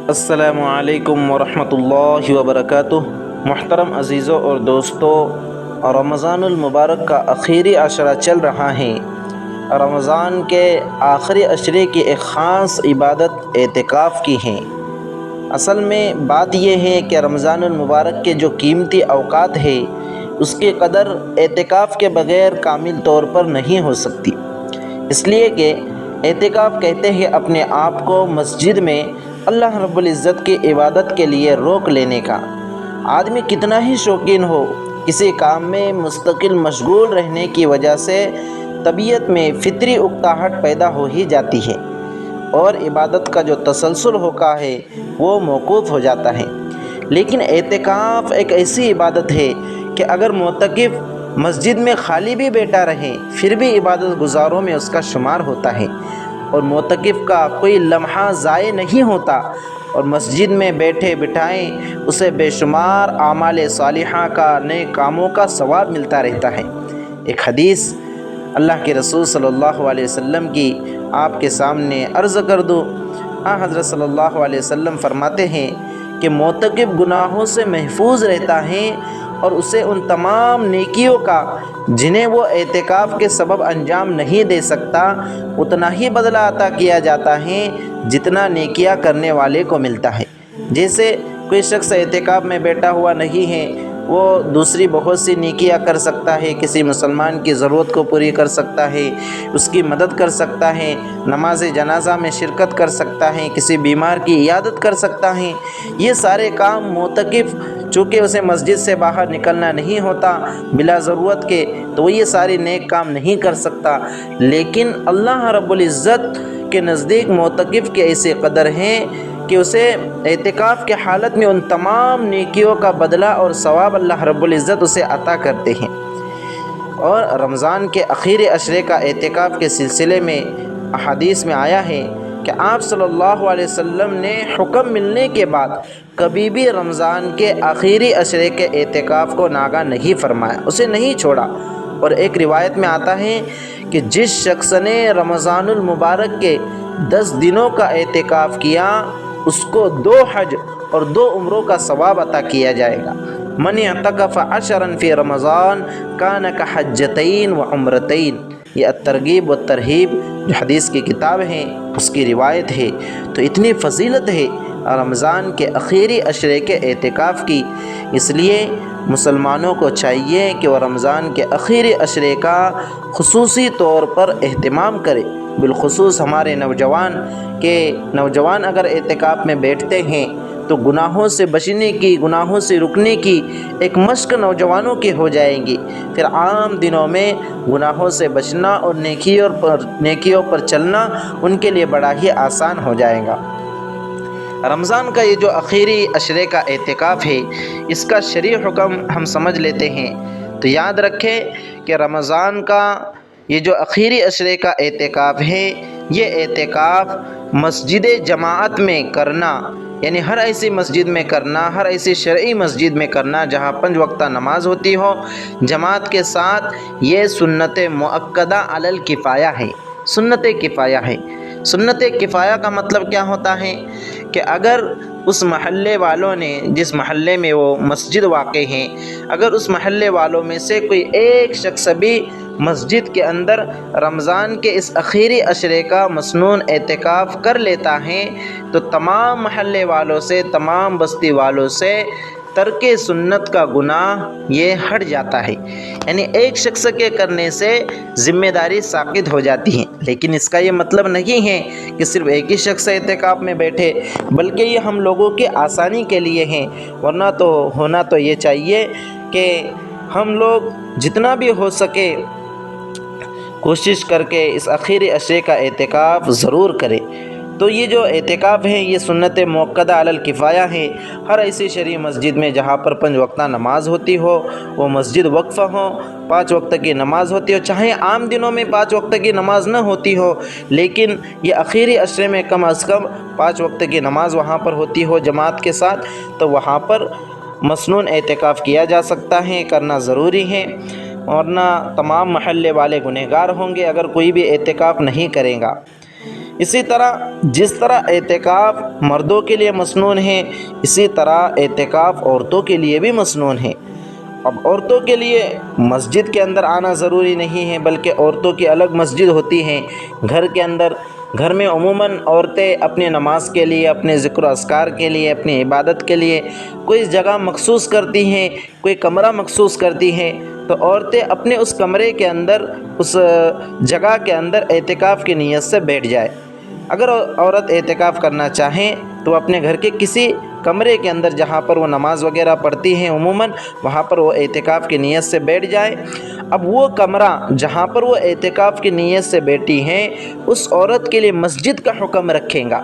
السلام علیکم ورحمۃ اللہ وبرکاتہ۔ محترم عزیزوں اور دوستوں، رمضان المبارک کا آخری عشرہ چل رہا ہے۔ رمضان کے آخری عشرے کی ایک خاص عبادت اعتکاف کی ہے۔ اصل میں بات یہ ہے کہ رمضان المبارک کے جو قیمتی اوقات ہے اس کی قدر اعتکاف کے بغیر کامل طور پر نہیں ہو سکتی، اس لیے کہ اعتکاف کہتے ہیں اپنے آپ کو مسجد میں اللہ رب العزت کی عبادت کے لیے روک لینے کا۔ آدمی کتنا ہی شوقین ہو، کسی کام میں مستقل مشغول رہنے کی وجہ سے طبیعت میں فطری اکتاہٹ پیدا ہو ہی جاتی ہے اور عبادت کا جو تسلسل ہوتا ہے وہ موقوف ہو جاتا ہے۔ لیکن اعتکاف ایک ایسی عبادت ہے کہ اگر معتکف مسجد میں خالی بھی بیٹھا رہے پھر بھی عبادت گزاروں میں اس کا شمار ہوتا ہے، اور معتکف کا کوئی لمحہ ضائع نہیں ہوتا، اور مسجد میں بیٹھے بٹھائیں اسے بے شمار اعمال صالحہ کا، نیک کاموں کا ثواب ملتا رہتا ہے۔ ایک حدیث اللہ کے رسول صلی اللہ علیہ وسلم کی آپ کے سامنے عرض کر دوں۔ حضرت صلی اللہ علیہ وسلم فرماتے ہیں کہ معتکف گناہوں سے محفوظ رہتا ہے اور اسے ان تمام نیکیوں کا جنہیں وہ اعتکاف کے سبب انجام نہیں دے سکتا اتنا ہی بدلہ عطا کیا جاتا ہے جتنا نیکیاں کرنے والے کو ملتا ہے۔ جیسے کوئی شخص اعتکاف میں بیٹھا ہوا نہیں ہے، وہ دوسری بہت سی نیکیاں کر سکتا ہے، کسی مسلمان کی ضرورت کو پوری کر سکتا ہے، اس کی مدد کر سکتا ہے، نماز جنازہ میں شرکت کر سکتا ہے، کسی بیمار کی عیادت کر سکتا ہے۔ یہ سارے کام معتکف چونکہ اسے مسجد سے باہر نکلنا نہیں ہوتا بلا ضرورت کے، تو وہ یہ سارے نیک کام نہیں کر سکتا، لیکن اللہ رب العزت کے نزدیک معتکف کی ایسی قدر ہے کہ اسے اعتکاف کے حالت میں ان تمام نیکیوں کا بدلہ اور ثواب اللہ رب العزت اسے عطا کرتے ہیں۔ اور رمضان کے آخری عشرے کا اعتکاف کے سلسلے میں احادیث میں آیا ہے کہ آپ صلی اللہ علیہ وسلم نے حکم ملنے کے بعد کبھی بھی رمضان کے آخری عشرے کے اعتکاف کو ناگا نہیں فرمایا، اسے نہیں چھوڑا۔ اور ایک روایت میں آتا ہے کہ جس شخص نے رمضان المبارک کے 10 دنوں کا اعتکاف کیا اس کو 2 حج اور 2 عمروں کا ثواب عطا کیا جائے گا۔ من اعتکف 10 فی رمضان کان کحجتین و عمرتین، یہ الترغیب والترہیب جو حدیث کی کتاب ہے اس کی روایت ہے۔ تو اتنی فضیلت ہے رمضان کے آخری عشرے کے اعتکاف کی، اس لیے مسلمانوں کو چاہیے کہ وہ رمضان کے آخری عشرے کا خصوصی طور پر اہتمام کرے، بالخصوص ہمارے نوجوان اگر اعتکاف میں بیٹھتے ہیں تو گناہوں سے بچنے کی، گناہوں سے رکنے کی ایک مشق نوجوانوں کی ہو جائیں گی، پھر عام دنوں میں گناہوں سے بچنا اور نیکیوں پر چلنا ان کے لیے بڑا ہی آسان ہو جائے گا۔ رمضان کا یہ جو آخری عشرے کا اعتکاف ہے اس کا شرعی حکم ہم سمجھ لیتے ہیں۔ تو یاد رکھیں کہ رمضان کا یہ جو آخری عشرے کا اعتکاف ہے یہ اعتکاف مسجد جماعت میں کرنا، یعنی ہر ایسی مسجد میں کرنا، ہر ایسی شرعی مسجد میں کرنا جہاں 5 وقتہ نماز ہوتی ہو جماعت کے ساتھ، یہ سنت مؤکدہ علی الکفایہ ہے، سنت کفایہ ہے۔ سنت کفایہ کا مطلب کیا ہوتا ہے کہ اگر اس محلے والوں نے، جس محلے میں وہ مسجد واقع ہیں، اگر اس محلے والوں میں سے کوئی ایک شخص بھی مسجد کے اندر رمضان کے اس آخری عشرے کا مسنون اعتکاف کر لیتا ہے تو تمام محلے والوں سے، تمام بستی والوں سے ترک سنت کا گناہ یہ ہٹ جاتا ہے، یعنی ایک شخص کے کرنے سے ذمہ داری ساقط ہو جاتی ہے۔ لیکن اس کا یہ مطلب نہیں ہے کہ صرف ایک ہی شخص اعتکاف میں بیٹھے، بلکہ یہ ہم لوگوں کی آسانی کے لیے ہیں، ورنہ تو ہونا تو یہ چاہیے کہ ہم لوگ جتنا بھی ہو سکے کوشش کر کے اس آخری عشرے کا اعتکاف ضرور کریں۔ تو یہ جو اعتکاف ہے یہ سنت مؤکدہ علی الکفایہ ہے۔ ہر ایسی شرعی مسجد میں جہاں پر 5 وقتہ نماز ہوتی ہو، وہ مسجد وقفہ ہو، 5 وقت کی نماز ہوتی ہو، چاہے عام دنوں میں 5 وقت کی نماز نہ ہوتی ہو لیکن یہ آخری عشرے میں کم از کم 5 وقت کی نماز وہاں پر ہوتی ہو جماعت کے ساتھ، تو وہاں پر مسنون اعتکاف کیا جا سکتا ہے، کرنا ضروری ہے، ورنہ تمام محلے والے گنہگار ہوں گے اگر کوئی بھی اعتکاف نہیں کرے گا۔ اسی طرح جس طرح اعتکاف مردوں کے لیے مسنون ہے، اسی طرح اعتکاف عورتوں کے لیے بھی مسنون ہے۔ اب عورتوں کے لیے مسجد کے اندر آنا ضروری نہیں ہے، بلکہ عورتوں کی الگ مسجد ہوتی ہیں گھر کے اندر۔ گھر میں عموماً عورتیں اپنے نماز کے لیے، اپنے ذکر و اذکار کے لیے، اپنی عبادت کے لیے کوئی جگہ مخصوص کرتی ہیں، کوئی کمرہ مخصوص کرتی ہیں، تو عورتیں اپنے اس کمرے کے اندر، اس جگہ کے اندر اعتکاف کی نیت سے بیٹھ جائے۔ اگر عورت اعتکاف کرنا چاہیں تو وہ اپنے گھر کے کسی کمرے کے اندر جہاں پر وہ نماز وغیرہ پڑھتی ہیں عموماً، وہاں پر وہ اعتکاف کی نیت سے بیٹھ جائے۔ اب وہ کمرہ جہاں پر وہ اعتکاف کی نیت سے بیٹھی ہیں، اس عورت کے لیے مسجد کا حکم رکھیں گا،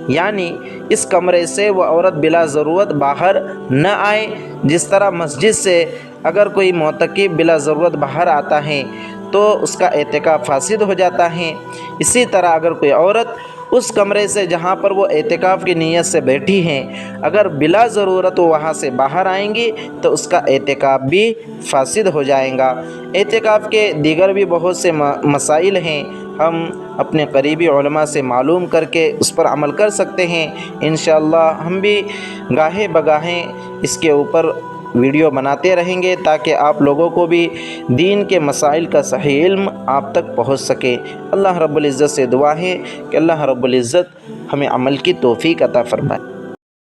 یعنی اس کمرے سے وہ عورت بلا ضرورت باہر نہ آئے۔ جس طرح مسجد سے اگر کوئی معتکف بلا ضرورت باہر آتا ہے تو اس کا اعتکاف فاسد ہو جاتا ہے، اسی طرح اگر کوئی عورت اس کمرے سے جہاں پر وہ اعتکاف کی نیت سے بیٹھی ہیں، اگر بلا ضرورت وہ وہاں سے باہر آئیں گی تو اس کا اعتکاف بھی فاسد ہو جائے گا۔ اعتکاف کے دیگر بھی بہت سے مسائل ہیں، ہم اپنے قریبی علماء سے معلوم کر کے اس پر عمل کر سکتے ہیں۔ انشاءاللہ ہم بھی گاہے بگاہے اس کے اوپر ویڈیو بناتے رہیں گے تاکہ آپ لوگوں کو بھی دین کے مسائل کا صحیح علم آپ تک پہنچ سکے۔ اللہ رب العزت سے دعا ہے کہ اللہ رب العزت ہمیں عمل کی توفیق عطا فرمائے۔